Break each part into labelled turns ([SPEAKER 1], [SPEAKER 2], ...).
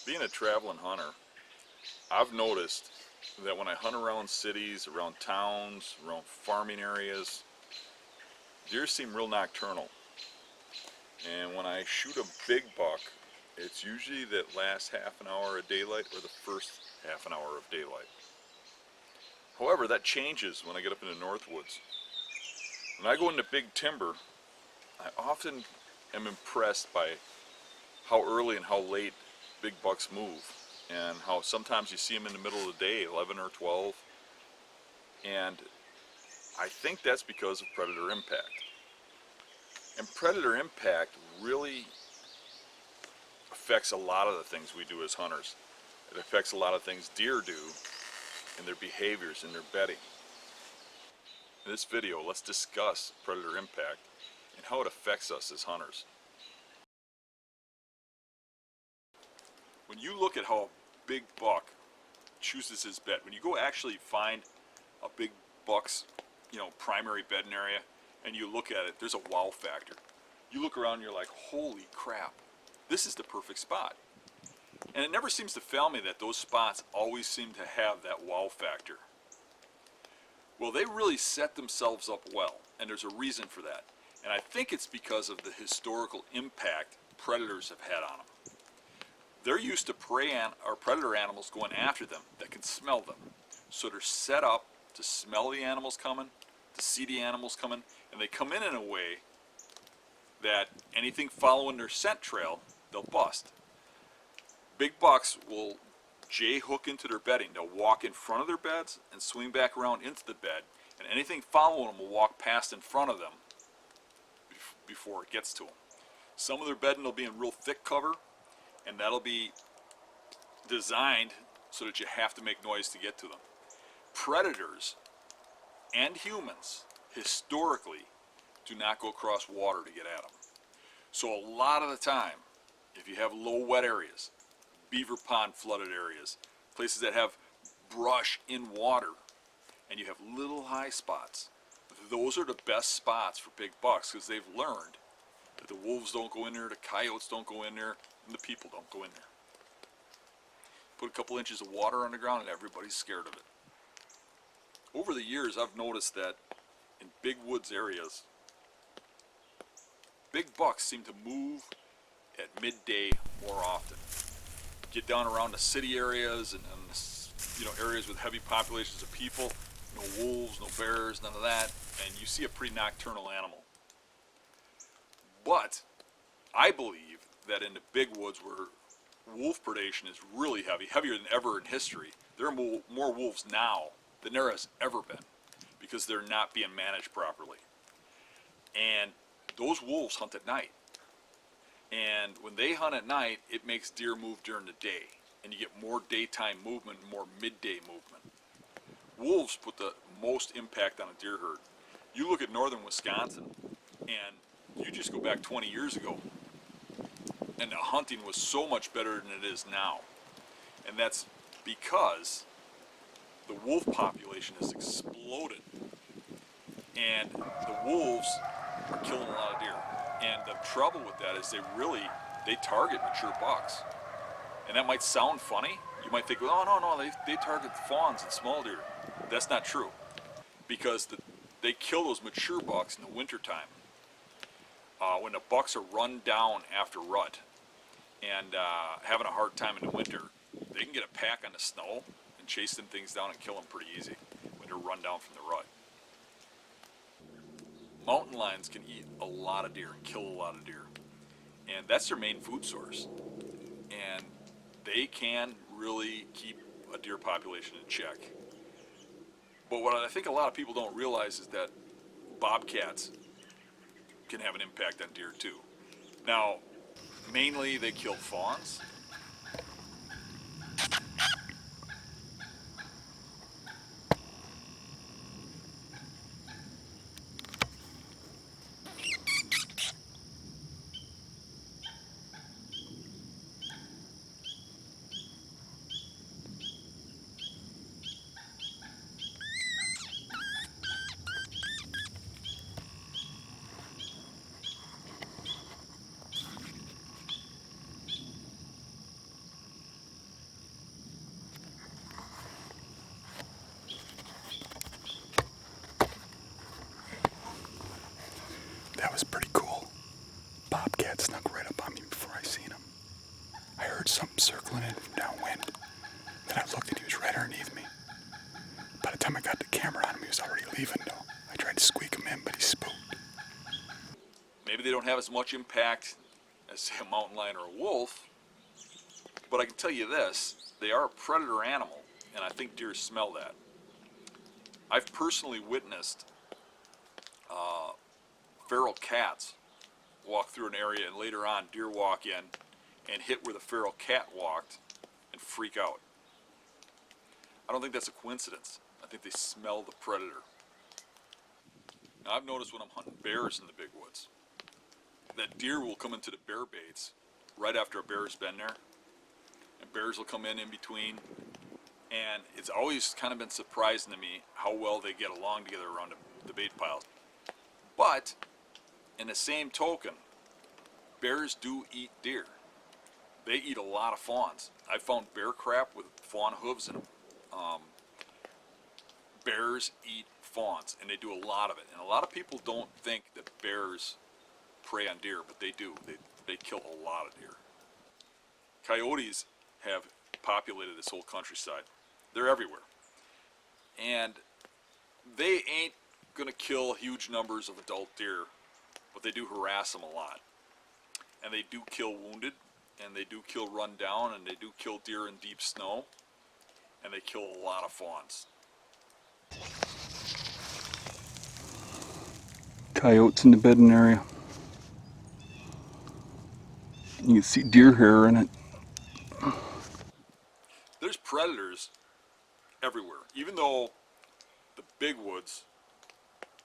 [SPEAKER 1] Being a traveling hunter, I've noticed that when I hunt around cities, around towns, around farming areas, deer seem real nocturnal. And when I shoot a big buck, it's usually that last half an hour of daylight or the first half an hour of daylight. However, that changes when I get up into North Woods. When I go into big timber, I often am impressed by how early and how late big bucks move, and how sometimes you see them in the middle of the day, 11 or 12, and I think that's because of predator impact. And predator impact really affects a lot of the things we do as hunters. It affects a lot of things deer do in their behaviors, in their bedding. In this video, let's discuss predator impact and how it affects us as hunters. When you look at how a big buck chooses his bed, when you go actually find a big buck's primary bedding area and you look at it, there's a wow factor. You look around and you're like, holy crap, this is the perfect spot. And it never seems to fail me that those spots always seem to have that wow factor. Well, they really set themselves up well, and there's a reason for that. And I think it's because of the historical impact predators have had on them. They're used to predator animals going after them that can smell them. So they're set up to smell the animals coming, to see the animals coming, and they come in a way that anything following their scent trail, they'll bust. Big bucks will J-hook into their bedding. They'll walk in front of their beds and swing back around into the bed, and anything following them will walk past in front of them before it gets to them. Some of their bedding will be in real thick cover, and that'll be designed so that you have to make noise to get to them. Predators and humans historically do not go across water to get at them. So a lot of the time, if you have low wet areas, beaver pond flooded areas, places that have brush in water, and you have little high spots, those are the best spots for big bucks, because they've learned that the wolves don't go in there, the coyotes don't go in there, and the people don't go in there. Put a couple inches of water on the ground and everybody's scared of it. Over the years, I've noticed that in big woods areas, big bucks seem to move at midday more often. Get down around the city areas and areas with heavy populations of people, no wolves, no bears, none of that, and you see a pretty nocturnal animal. But I believe that in the big woods where wolf predation is really heavy, heavier than ever in history, there are more wolves now than there has ever been, because they're not being managed properly. And those wolves hunt at night. And when they hunt at night, it makes deer move during the day, and you get more daytime movement, more midday movement. Wolves put the most impact on a deer herd. You look at northern Wisconsin, and you just go back 20 years ago, and the hunting was so much better than it is now. And that's because the wolf population has exploded, and the wolves are killing a lot of deer. And the trouble with that is they target mature bucks. And that might sound funny. You might think, well, no, they target fawns and small deer. That's not true, because they kill those mature bucks in the wintertime. When the bucks are run down after rut and having a hard time in the winter, they can get a pack on the snow and chase them things down and kill them pretty easy when they're run down from the rut. Mountain lions can eat a lot of deer and kill a lot of deer, and that's their main food source. And they can really keep a deer population in check. But what I think a lot of people don't realize is that bobcats can have an impact on deer too. Now, mainly they kill fawns.
[SPEAKER 2] something circling in from downwind. Then I looked and he was right underneath me. By the time I got the camera on him, he was already leaving though. I tried to squeak him in, but he spooked.
[SPEAKER 1] Maybe they don't have as much impact as, say, a mountain lion or a wolf, but I can tell you this, they are a predator animal, and I think deer smell that. I've personally witnessed feral cats walk through an area and later on deer walk in and hit where the feral cat walked and freak out. I don't think that's a coincidence. I think they smell the predator. Now, I've noticed when I'm hunting bears in the big woods that deer will come into the bear baits right after a bear's been there, and bears will come in between, and it's always kind of been surprising to me how well they get along together around the bait piles. But in the same token, bears do eat deer. They eat a lot of fawns. I found bear crap with fawn hooves in them. Bears eat fawns, and they do a lot of it. And a lot of people don't think that bears prey on deer, but they do. They kill a lot of deer. Coyotes have populated this whole countryside. They're everywhere. And they ain't going to kill huge numbers of adult deer, but they do harass them a lot. And they do kill wounded, and they do kill run down, and they do kill deer in deep snow, and they kill a lot of fawns.
[SPEAKER 2] Coyotes in the bedding area. You can see deer hair in it.
[SPEAKER 1] There's predators everywhere. Even though the big woods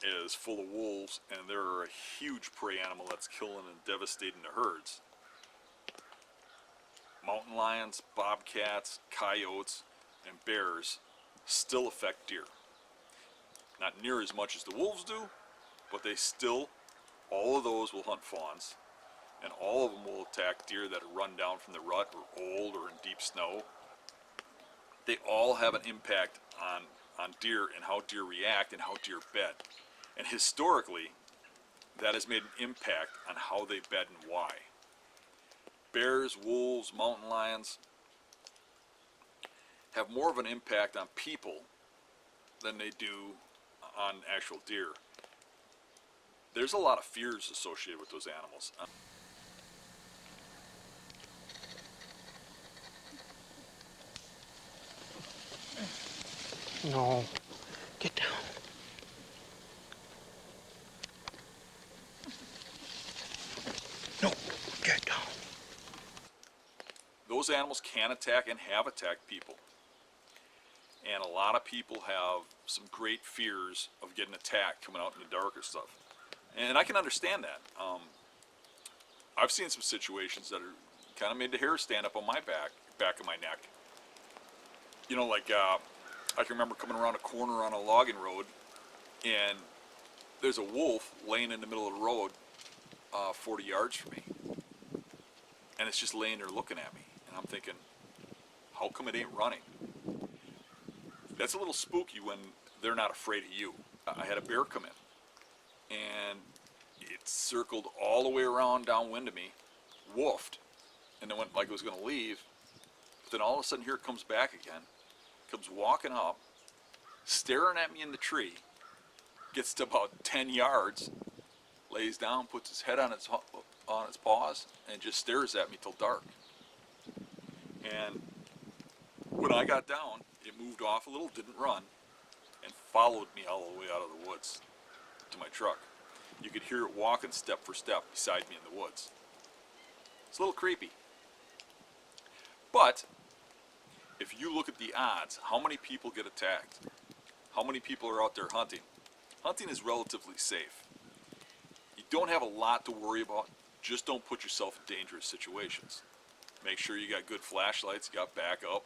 [SPEAKER 1] is full of wolves and they're a huge prey animal that's killing and devastating the herds, mountain lions, bobcats, coyotes, and bears still affect deer. Not near as much as the wolves do, but they still, all of those will hunt fawns, and all of them will attack deer that are run down from the rut or old or in deep snow. They all have an impact on deer and how deer react and how deer bed. And historically, that has made an impact on how they bed and why. Bears, wolves, mountain lions have more of an impact on people than they do on actual deer. There's a lot of fears associated with those animals.
[SPEAKER 3] No, get down. No, get down.
[SPEAKER 1] Those animals can attack and have attacked people. And a lot of people have some great fears of getting attacked coming out in the dark or stuff. And I can understand that. I've seen some situations that are kind of made the hair stand up on my back of my neck. You know, like I can remember coming around a corner on a logging road, and there's a wolf laying in the middle of the road 40 yards from me. And it's just laying there looking at me. And I'm thinking, how come it ain't running? That's a little spooky when they're not afraid of you. I had a bear come in, and it circled all the way around downwind of me, woofed, and then went like it was going to leave. But then all of a sudden, here it comes back again, comes walking up, staring at me in the tree, gets to about 10 yards, lays down, puts his head on its paws, and just stares at me till dark. And when I got down, it moved off a little, didn't run, and followed me all the way out of the woods to my truck. You could hear it walking step for step beside me in the woods. It's a little creepy. But if you look at the odds, how many people get attacked? How many people are out there hunting? Hunting is relatively safe. You don't have a lot to worry about. Just don't put yourself in dangerous situations. Make sure you got good flashlights, you got backup.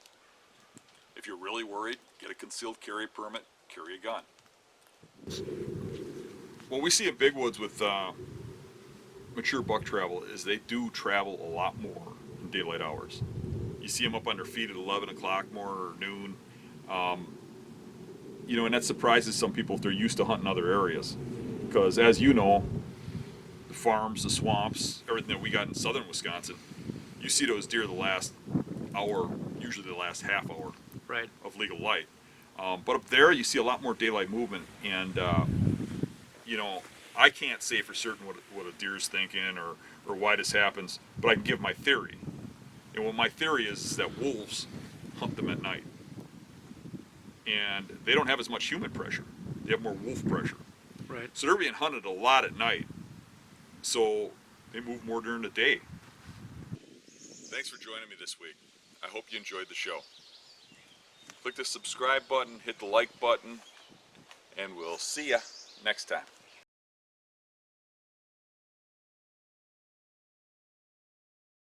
[SPEAKER 1] If you're really worried, get a concealed carry permit, carry a gun. What we see in big woods with mature buck travel is they do travel a lot more in daylight hours. You see them up on their feet at 11 o'clock more or noon. You know, and that surprises some people if they're used to hunting other areas. Because as you know, the farms, the swamps, everything that we got in southern Wisconsin, you see those deer the last hour, usually the last half hour
[SPEAKER 4] Right.
[SPEAKER 1] of legal light. But up there, you see a lot more daylight movement, and you know, I can't say for certain what a deer's thinking or why this happens, but I can give my theory. And what my theory is that wolves hunt them at night, and they don't have as much human pressure. They have more wolf pressure.
[SPEAKER 4] Right.
[SPEAKER 1] So they're being hunted a lot at night, so they move more during the day. Thanks for joining me this week. I hope you enjoyed the show. Click the subscribe button, hit the like button, and we'll see ya next time.